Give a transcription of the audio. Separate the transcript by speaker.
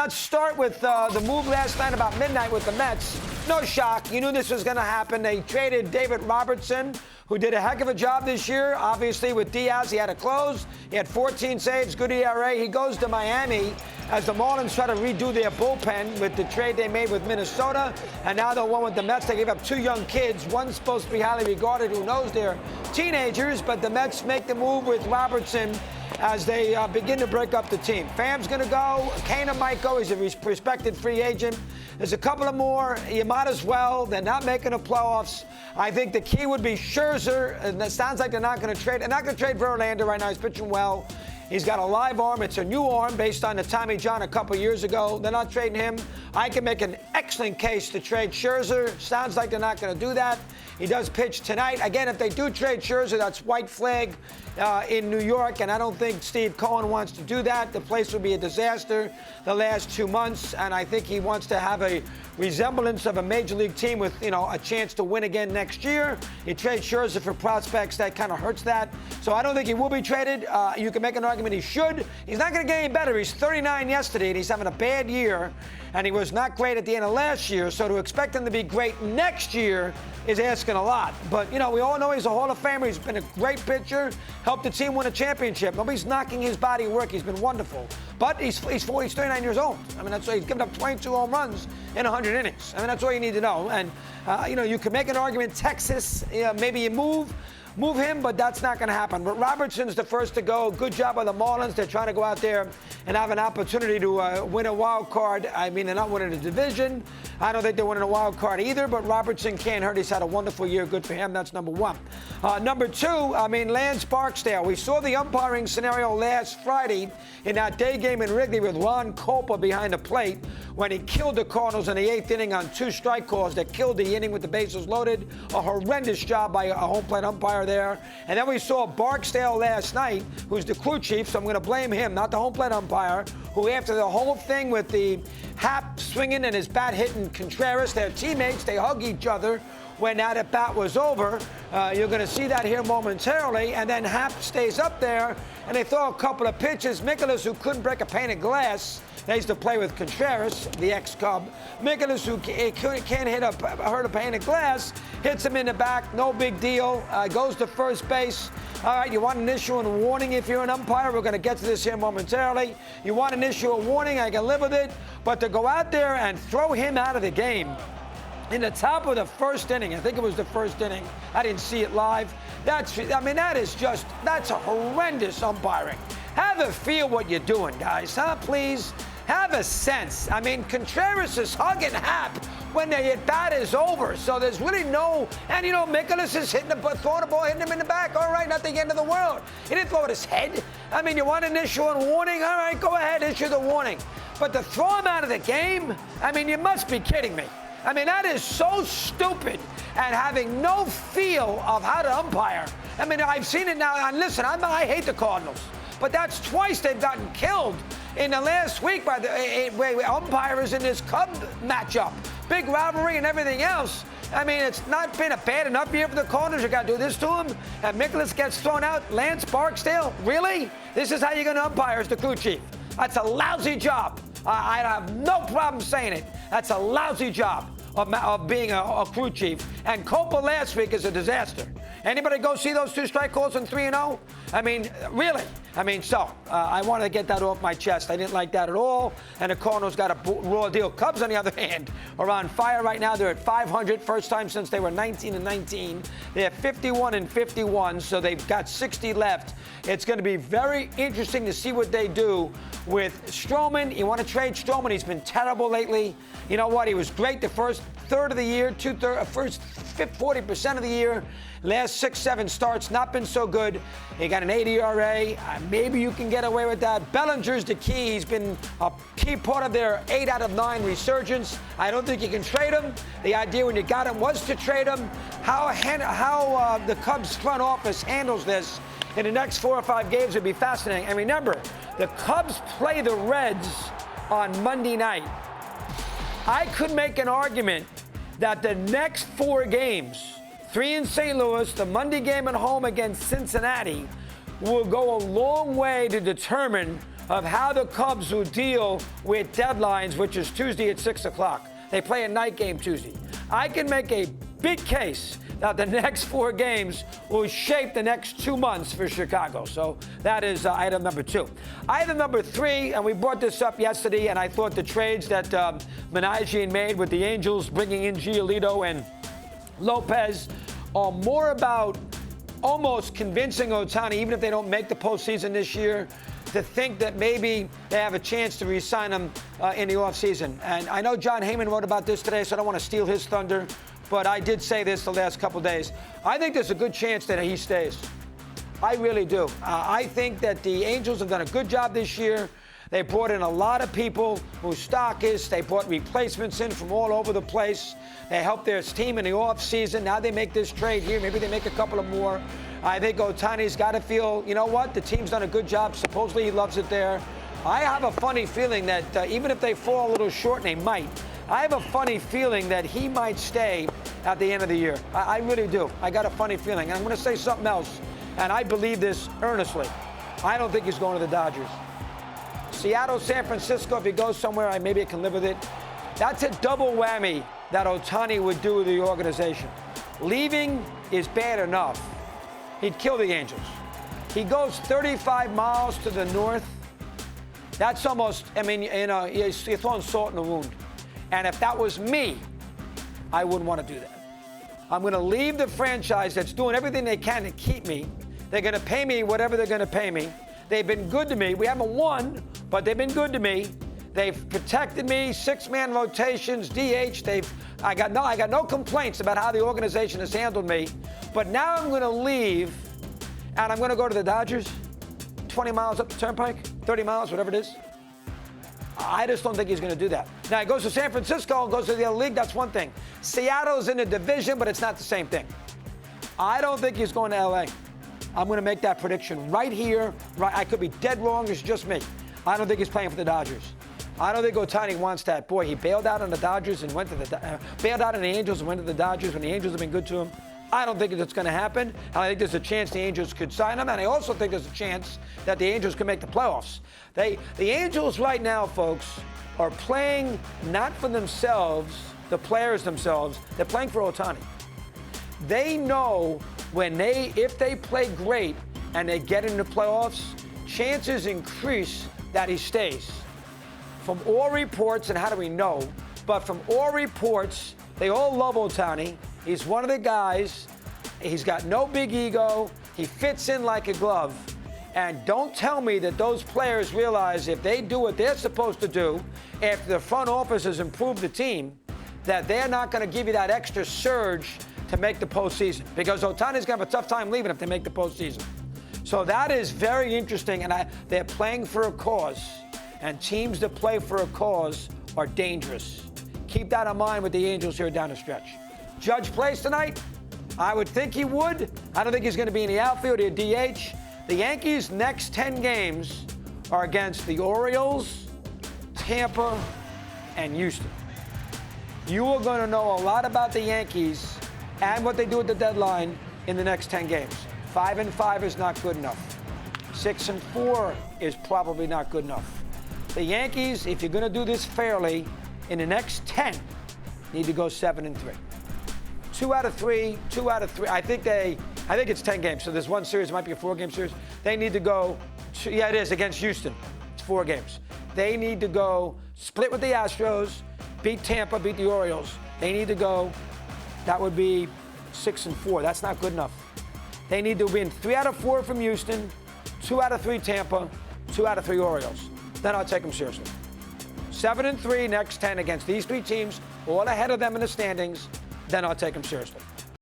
Speaker 1: let's start with the move last night about midnight with the Mets. No shock. You knew this was going to happen. They traded David Robertson, who did a heck of a job this year. Obviously, with Diaz, he had to close. He had 14 saves, good ERA. He goes to Miami as the Marlins try to redo their bullpen with the trade they made with Minnesota. And now the one with the Mets, they gave up 2 young kids. One's supposed to be highly regarded, who knows they're teenagers. But the Mets make the move with Robertson as they begin to break up the team. Pham's going to go. Kana might go. He's a respected free agent. There's a couple of more. You might as well. They're not making the playoffs. I think the key would be Scherzer. And it sounds like they're not going to trade. They're not going to trade Verlander right now. He's pitching well. He's got a live arm. It's a new arm based on the Tommy John a couple years ago. They're not trading him. I can make an excellent case to trade Scherzer. Sounds like they're not going to do that. He does pitch tonight. Again, if they do trade Scherzer, that's white flag in New York, and I don't think Steve Cohen wants to do that. The place will be a disaster the last 2 months, and I think he wants to have a resemblance of a major league team with, a chance to win again next year. You trade Scherzer for prospects, that kind of hurts that. So I don't think he will be traded. You can make an argument he should. He's not going to get any better. He's 39 yesterday, and he's having a bad year, and he was not great at the end of last year. So to expect him to be great next year is asking a lot. But, we all know he's a Hall of Famer. He's been a great pitcher, helped the team win a championship. Nobody's knocking his body of work. He's been wonderful. But he's 39 years old. That's why he's given up 22 home runs in 100 innings. That's all you need to know. And, you can make an argument, Texas, maybe you move him, but that's not going to happen. But Robertson's the first to go. Good job by the Marlins. They're trying to go out there and have an opportunity to win a wild card. They're not winning the division. I don't think they're winning a wild card either, but Robertson can't hurt. He's had a wonderful year. Good for him. That's number one. Number two, Lance Barksdale. We saw the umpiring scenario last Friday in that day game in Wrigley with Ron Copa behind the plate when he killed the Cardinals in the 8th inning on 2 strike calls that killed the inning with the bases loaded. A horrendous job by a home plate umpire there. And then we saw Barksdale last night, who's the crew chief, so I'm going to blame him, not the home plate umpire, who after the whole thing with the Happ swinging and his bat hitting Contreras, their teammates, they hug each other when that at bat was over. You're going to see that here momentarily. And then Happ stays up there, and they throw a couple of pitches. Mikolas, who couldn't break a pane of glass, they used to play with Contreras, the ex-Cub. Mikolas, who can't hurt a pane of glass, hits him in the back, no big deal, goes to first base. All right, you want an issue and warning if you're an umpire. We're going to get to this here momentarily. You want an issue or warning, I can live with it. But to go out there and throw him out of the game in the top of the first inning, I think it was the first inning. I didn't see it live. That's a horrendous umpiring. Have a feel what you're doing, guys, huh? Please. Have a sense. Contreras is hugging Happ when the at-bat is over. So there's really no... And, Mikolas is throwing the ball, hitting him in the back. All right, not the end of the world. He didn't throw at his head. You want an issue and warning? All right, go ahead, issue the warning. But to throw him out of the game? You must be kidding me. That is so stupid and having no feel of how to umpire. I've seen it now. And listen, I hate the Cardinals. But that's twice they've gotten killed in the last week by the umpires in this Cub matchup. Big rivalry and everything else. It's not been a bad enough year for the Cardinals. You got to do this to him. And Mikolas gets thrown out. Lance Barksdale? Really? This is how you're going to umpire as the crew chief? That's a lousy job. I have no problem saying it. That's a lousy job of being a crew chief. And Copa last week is a disaster. Anybody go see those 2 strike calls in 3-0? Really? I wanted to get that off my chest. I didn't like that at all. And the Cardinals got a raw deal. Cubs, on the other hand, are on fire right now. They're at 500, first time since they were 19-19. They're 51-51, so they've got 60 left. It's going to be very interesting to see what they do with Stroman. You want to trade Stroman? He's been terrible lately. You know what? He was great the first third of the year, first 40% of the year. Last 6-7 starts, not been so good. He got an 8 ERA. Maybe you can get away with that. Bellinger's the key. He's been a key part of their 8 out of 9 resurgence. I don't think you can trade him. The idea when you got him was to trade him. How the Cubs front office handles this in the next 4 or 5 games would be fascinating. And remember, the Cubs play the Reds on Monday night. I could make an argument that the next 4 games, 3 in St. Louis, the Monday game at home against Cincinnati, will go a long way to determine of how the Cubs will deal with deadlines, which is Tuesday at 6 o'clock. They play a night game Tuesday. I can make a big case that the next 4 games will shape the next 2 months for Chicago. So that is item number 2. Item number 3, and we brought this up yesterday, and I thought the trades that Menagian made with the Angels, bringing in Giolito and Lopez, are more about almost convincing Ohtani, even if they don't make the postseason this year, to think that maybe they have a chance to re-sign him in the offseason. And I know John Heyman wrote about this today, so I don't want to steal his thunder, but I did say this the last couple days. I think there's a good chance that he stays. I really do. I think that the Angels have done a good job this year. They brought in a lot of people, Moustakas. They brought replacements in from all over the place. They helped their team in the offseason. Now they make this trade here. Maybe they make a couple of more. I think Ohtani's got to feel, you know what, the team's done a good job. Supposedly he loves it there. I have a funny feeling that even if they fall a little short, and they might, I have a funny feeling that he might stay at the end of the year. I really do. I got a funny feeling. And I'm going to say something else, and I believe this earnestly. I don't think he's going to the Dodgers. Seattle, San Francisco, if he goes somewhere, maybe I can live with it. That's a double whammy that Ohtani would do with the organization. Leaving is bad enough. He'd kill the Angels. He goes 35 miles to the north. That's almost, I mean, you know, you're throwing salt in the wound. And if that was me, I wouldn't want to do that. I'm going to leave the franchise that's doing everything they can to keep me. They're going to pay me whatever they're going to pay me. They've been good to me. We haven't won, but they've been good to me. They've protected me, 6-man rotations, DH. I got no complaints about how the organization has handled me. But now I'm going to leave, and I'm going to go to the Dodgers, 20 miles up the turnpike, 30 miles, whatever it is. I just don't think he's going to do that. Now, he goes to San Francisco and goes to the other league. That's one thing. Seattle's in the division, but it's not the same thing. I don't think he's going to L.A. I'm going to make that prediction right here. Right, I could be dead wrong. It's just me. I don't think he's playing for the Dodgers. I don't think Ohtani wants that. Boy, he bailed out on the Dodgers and went to the bailed out on the Angels and went to the Dodgers when the Angels have been good to him. I don't think that's going to happen. And I think there's a chance the Angels could sign him. And I also think there's a chance that the Angels could make the playoffs. The Angels right now, folks, are playing not for themselves, the players themselves. They're playing for Ohtani. They know if they play great and they get into playoffs, chances increase that he stays. From all reports, and how do we know? But from all reports, they all love Ohtani. He's one of the guys. He's got no big ego. He fits in like a glove. And don't tell me that those players realize if they do what they're supposed to do, if the front office has improved the team, that they're not going to give you that extra surge to make the postseason. Because Ohtani's going to have a tough time leaving if they make the postseason. So that is very interesting. And they're playing for a cause. And teams that play for a cause are dangerous. Keep that in mind with the Angels here down the stretch. Judge plays tonight? I would think he would. I don't think he's going to be in the outfield or DH. The Yankees' next 10 games are against the Orioles, Tampa, and Houston. You are going to know a lot about the Yankees and what they do at the deadline in the next 10 games. 5-5 is not good enough. 6-4 is probably not good enough. The Yankees, if you're going to do this fairly, in the next 10, need to go 7-3. 2 out of 3. I think it's 10 games. So there's one series, it might be a 4-game series. They need to go, yeah, it is against Houston. It's 4 games. They need to go split with the Astros, beat Tampa, beat the Orioles. They need to go, that would be 6-4. That's not good enough. They need to win 3 out of 4 from Houston, 2 out of 3 Tampa, 2 out of 3 Orioles. Then I'll take them seriously. 7-3 next 10 against these 3 teams, all ahead of them in the standings. Then I'll take them seriously.